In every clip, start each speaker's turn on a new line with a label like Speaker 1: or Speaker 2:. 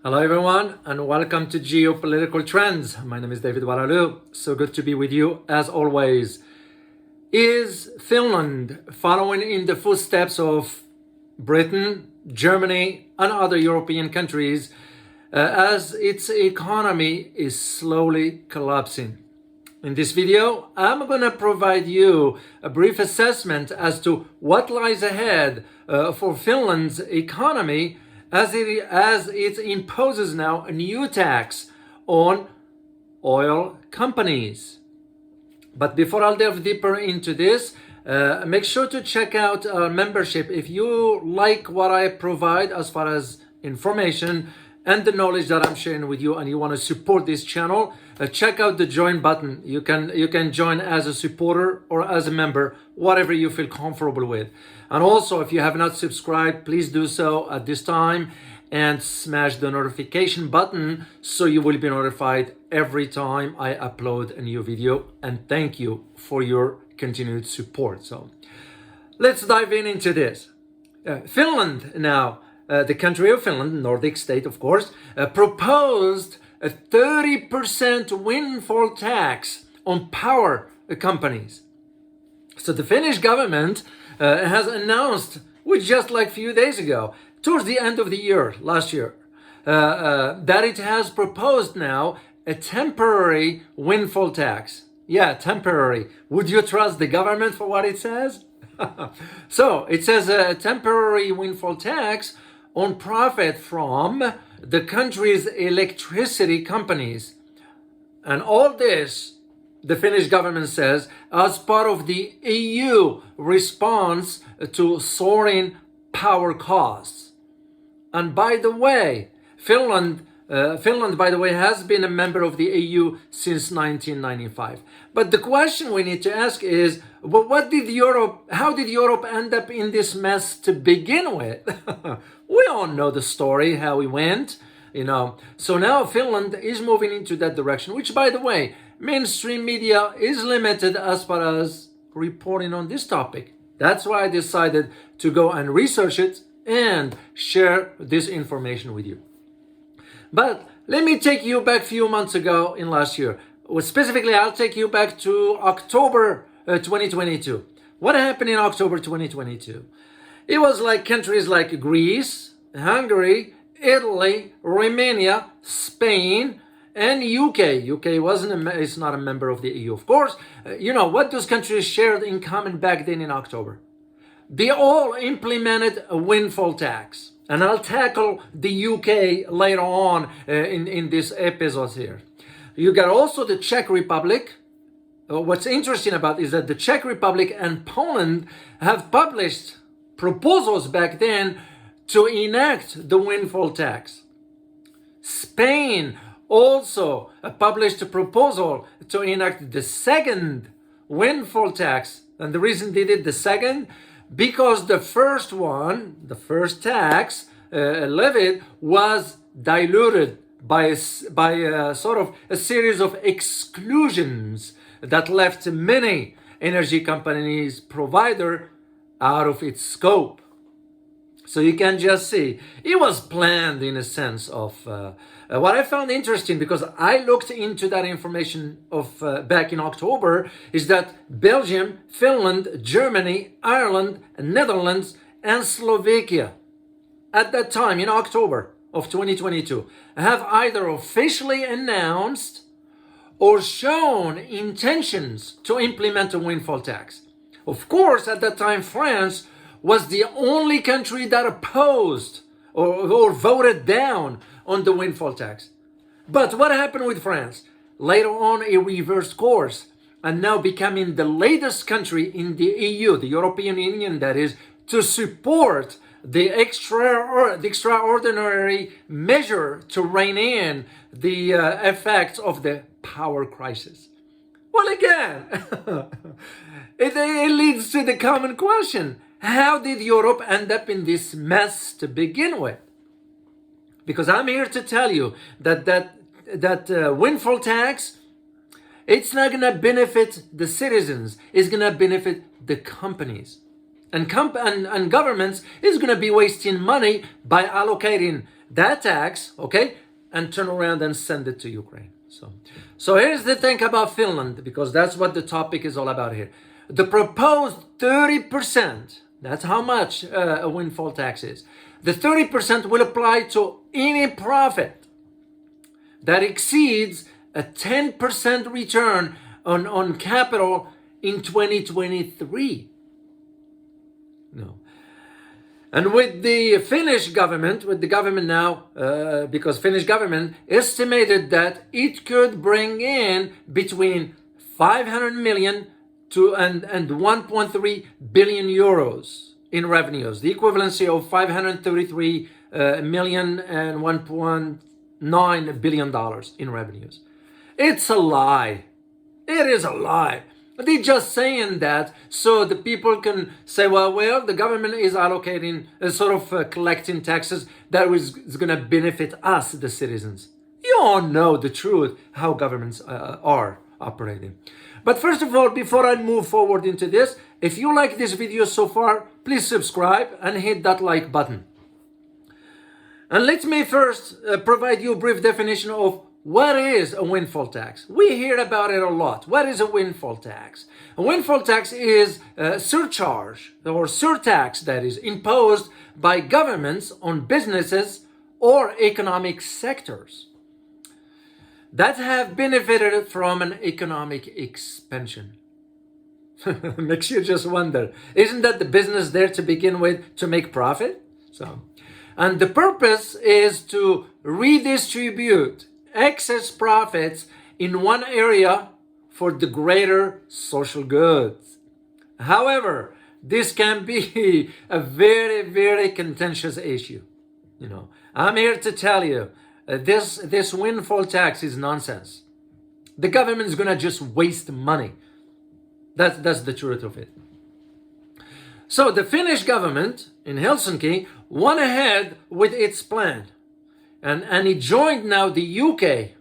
Speaker 1: Hello everyone and welcome to Geopolitical Trends. My name is David Oualaalou. So good to be with you as always. Is Finland following in the footsteps of Britain, Germany and other European countries as its economy is slowly collapsing? In this video, I'm going to provide you a brief assessment as to what lies ahead for Finland's economy as it imposes now a new tax on oil companies. But before I'll delve deeper into this, make sure to check out our membership. If you like what I provide as far as information and the knowledge that I'm sharing with you and you want to support this channel, check out the join button. You can join as a supporter or as a member, whatever you feel comfortable with. And also, if you have not subscribed, please do so at this time and smash the notification button so you will be notified every time I upload a new video. And thank you for your continued support. So let's dive into this. Finland now, the country of Finland, Nordic state of course, proposed a 30% windfall tax on power companies. So the Finnish government has announced, which just like a few days ago, towards the end of the year, last year, that it has proposed now a temporary windfall tax. Yeah, temporary. Would you trust the government for what it says? So it says a temporary windfall tax on profit from the country's electricity companies. And all this, the Finnish government says, as part of the EU response to soaring power costs. And by the way, Finland, by the way, has been a member of the EU since 1995. But the question we need to ask is, well, how did Europe end up in this mess to begin with? We all know the story, how it went, So now Finland is moving into that direction, which, by the way, mainstream media is limited as far as reporting on this topic. That's why I decided to go and research it and share this information with you. But let me take you back a few months ago in last year. Well, specifically, I'll take you back to October 2022. What happened in October 2022? It was like countries like Greece, Hungary, Italy, Romania, Spain, and UK. UK is not a member of the EU, of course. What those countries shared in common back then in October? They all implemented a windfall tax. And I'll tackle the UK later on in this episode here. You got also the Czech Republic. What's interesting about is that the Czech Republic and Poland have published proposals back then to enact the windfall tax. Spain also published a proposal to enact the second windfall tax. And the reason they did the second, because the first tax levied was diluted by sort of a series of exclusions that left many energy companies provider out of its scope. So you can just see, it was planned in a sense of what I found interesting, because I looked into that information of back in October, is that Belgium, Finland, Germany, Ireland, Netherlands, and Slovakia at that time in October of 2022 have either officially announced or shown intentions to implement a windfall tax. Of course, at that time, France was the only country that opposed or voted down on the windfall tax. But what happened with France? Later on, it reversed course and now becoming the latest country in the EU, the European Union, that is, to support the extraordinary measure to rein in the effects of the power crisis. Well, again, it leads to the common question. How did Europe end up in this mess to begin with? Because I'm here to tell you that windfall tax, it's not going to benefit the citizens. It's going to benefit the companies. And governments is going to be wasting money by allocating that tax, okay, and turn around and send it to Ukraine. So here's the thing about Finland, because that's what the topic is all about here. The proposed 30%, that's how much a windfall tax is. The 30% will apply to any profit that exceeds a 10% return on capital in 2023. No. And with the Finnish government, now, because Finnish government estimated that it could bring in between 500 million and 1.3 billion euros in revenues, the equivalency of 533 million and 1.9 billion dollars in revenues. It's a lie. It is a lie. They're just saying that so the people can say, well, the government is allocating, collecting taxes that is going to benefit us, the citizens. You all know the truth, how governments are operating. But first of all, before I move forward into this, if you like this video so far, please subscribe and hit that like button. And let me first provide you a brief definition of what is a windfall tax. We hear about it a lot. What is a windfall tax? A windfall tax is a surcharge or surtax that is imposed by governments on businesses or economic sectors that have benefited from an economic expansion. Makes you just wonder, isn't that the business there to begin with to make profit? And the purpose is to redistribute excess profits in one area for the greater social goods. However, this can be a very, very contentious issue. I'm here to tell you, this windfall tax is nonsense. The government is gonna just waste money. That's the truth of it. So the Finnish government in Helsinki went ahead with its plan. And it joined now the UK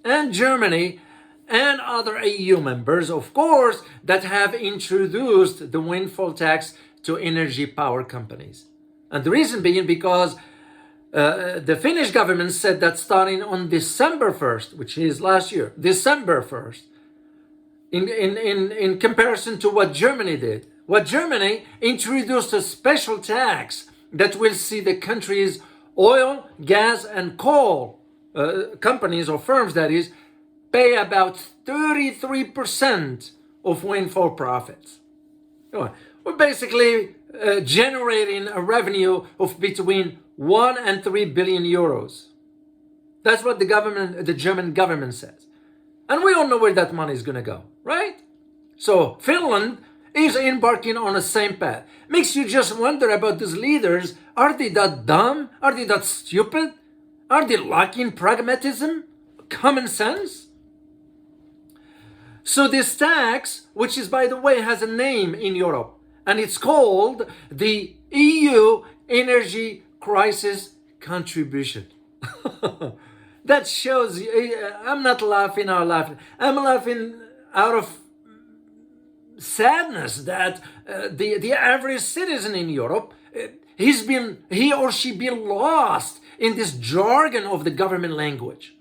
Speaker 1: and Germany and other EU members, of course, that have introduced the windfall tax to energy power companies. And the reason being because the Finnish government said that starting on December 1st, which is last year, December 1st, in comparison to what Germany did, Germany introduced a special tax that will see the country's oil, gas, and coal companies or firms, that is, pay about 33% of windfall profits. We're basically generating a revenue of between 1 and 3 billion euros. That's what the German government says. And we all know where that money is going to go, right? So Finland is embarking on the same path. Makes you just wonder about these leaders. Are they that dumb? Are they that stupid? Are they lacking pragmatism? Common sense? So this tax, which is, by the way, has a name in Europe, and it's called the EU Energy Crisis Contribution. That shows you, I'm not laughing out loud. I'm laughing out of sadness that the average citizen in Europe, he or she been lost in this jargon of the government language.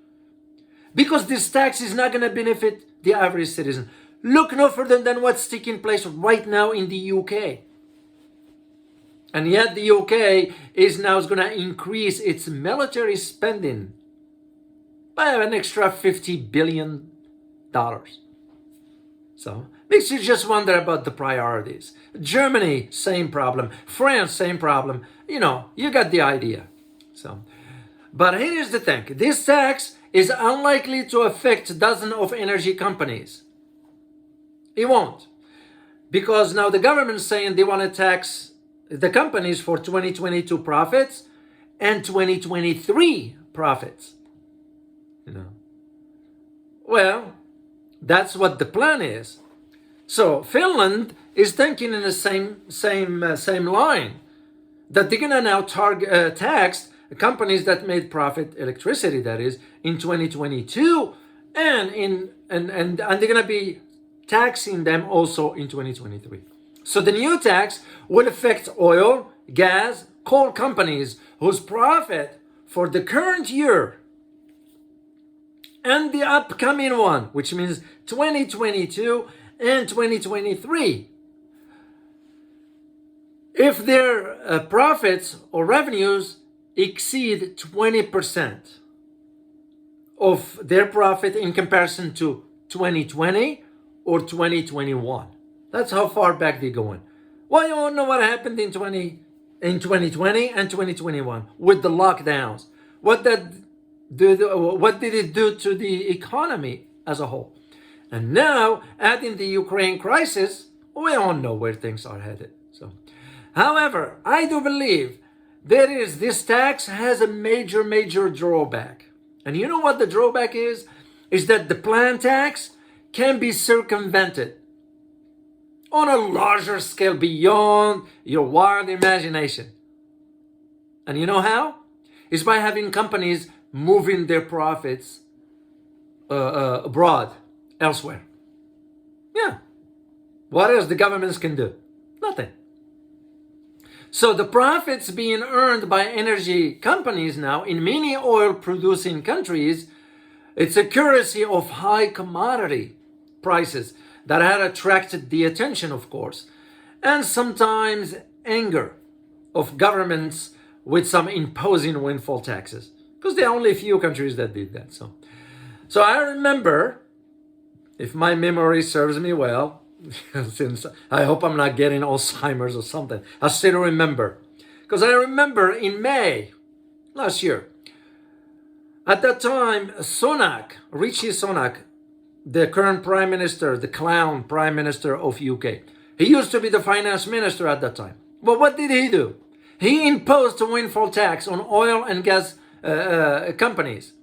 Speaker 1: Because this tax is not going to benefit the average citizen. Look no further than what's taking place right now in the UK. And yet the UK is now going to increase its military spending by an extra $50 billion. So makes you just wonder about the priorities. Germany, same problem. France, same problem. You got the idea. But here's the thing. This tax is unlikely to affect dozens of energy companies. It won't. Because now the government's saying they want to tax the companies for 2022 profits and 2023 profits. Well, that's what the plan is. So Finland is thinking in the same line, that they're gonna now tax companies that made profit, electricity that is, in 2022, and they're gonna be taxing them also in 2023. So the new tax will affect oil, gas, coal companies whose profit for the current year and the upcoming one, which means 2022 and 2023, if their profits or revenues exceed 20% of their profit in comparison to 2020 or 2021. That's how far back they're going. Well, you all know what happened in 2020 and 2021 with the lockdowns. What did it do to the economy as a whole? And now, adding the Ukraine crisis, we all know where things are headed. So, however, I do believe this tax has a major drawback. And you know what the drawback is? Is that the planned tax can be circumvented on a larger scale beyond your wild imagination. And you know how? It's by having companies moving their profits abroad, elsewhere. Yeah. What else the governments can do? Nothing. So the profits being earned by energy companies now in many oil producing countries, it's a currency of high commodity prices that had attracted the attention, of course, and sometimes anger of governments with some imposing windfall taxes, because there are only a few countries that did that. So I remember, if my memory serves me well, since I hope I'm not getting Alzheimer's or something, I still remember. Because I remember in May last year, at that time, Rishi Sunak, the current prime minister, the clown prime minister of UK, he used to be the finance minister at that time. But what did he do? He imposed a windfall tax on oil and gas companies.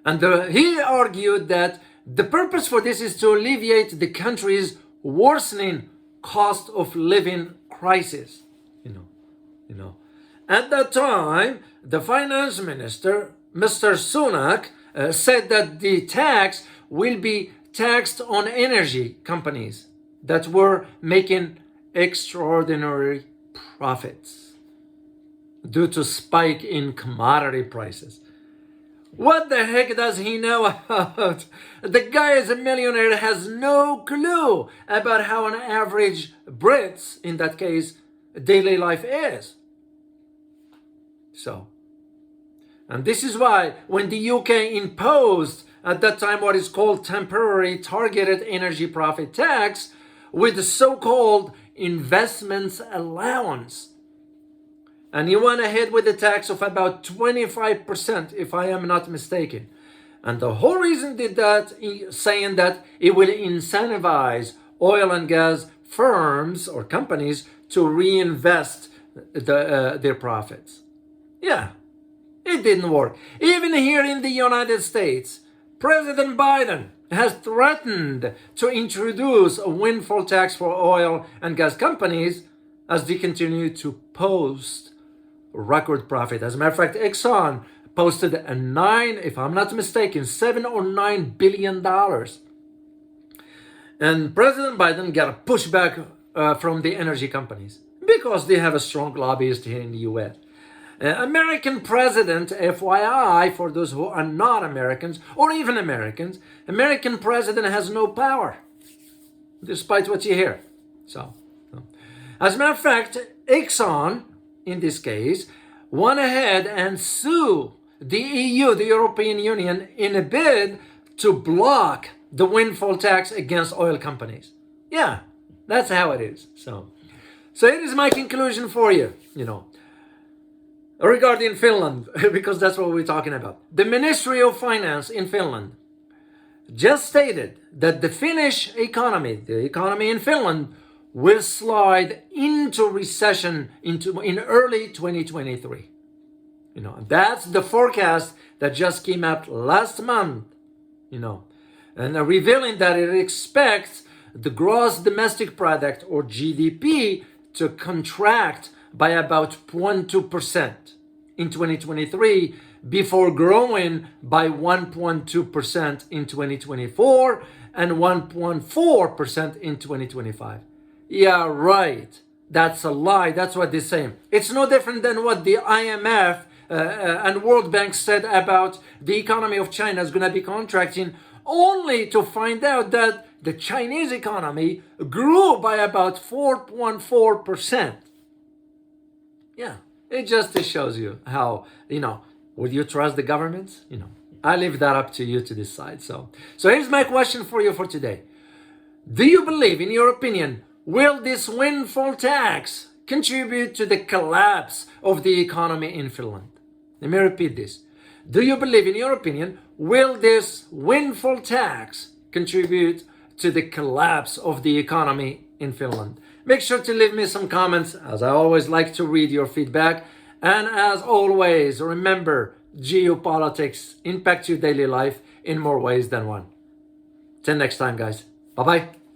Speaker 1: And he argued that the purpose for this is to alleviate the country's worsening cost of living crisis. You know. At that time, the finance minister, Mr. Sunak, said that the tax will be taxed on energy companies that were making extraordinary profits due to spike in commodity prices. What the heck does he know about? The guy is a millionaire, has no clue about how an average Brit's, in that case, daily life is. So, and this is why when the UK imposed at that time what is called temporary targeted energy profit tax with the so-called investments allowance, and he went ahead with a tax of about 25%, if I am not mistaken. And the whole reason did that, saying that it will incentivize oil and gas firms or companies to reinvest their profits. Yeah, it didn't work. Even here in the United States, President Biden has threatened to introduce a windfall tax for oil and gas companies as they continue to post record profit. As a matter of fact, Exxon posted if I'm not mistaken, $7 or $9 billion. And President Biden got a pushback from the energy companies because they have a strong lobbyist here in the US. American president, FYI, for those who are not Americans or even Americans, American president has no power, despite what you hear. So, as a matter of fact, Exxon, in this case, went ahead and sued the EU, the European Union, in a bid to block the windfall tax against oil companies. Yeah, that's how it is. So it is my conclusion for you, regarding Finland, because that's what we're talking about. The Ministry of Finance in Finland just stated that the Finnish economy, the economy in Finland, will slide into recession in early 2023. That's the forecast that just came out last month, and revealing that it expects the gross domestic product, or GDP, to contract by about 0.2% in 2023 before growing by 1.2% in 2024 and 1.4% in 2025. Yeah, right. That's a lie. That's what they're saying. It's no different than what the IMF and World Bank said about the economy of China is going to be contracting, only to find out that the Chinese economy grew by about 4.4%. Yeah, it just shows you how, would you trust the governments? I leave that up to you to decide. So here's my question for you for today. Do you believe, in your opinion, will this windfall tax contribute to the collapse of the economy in Finland? Let me repeat this. Do you believe, in your opinion, will this windfall tax contribute to the collapse of the economy in Finland? Make sure to leave me some comments, as I always like to read your feedback. And as always, remember, geopolitics impact your daily life in more ways than one. Till next time, guys. Bye-bye.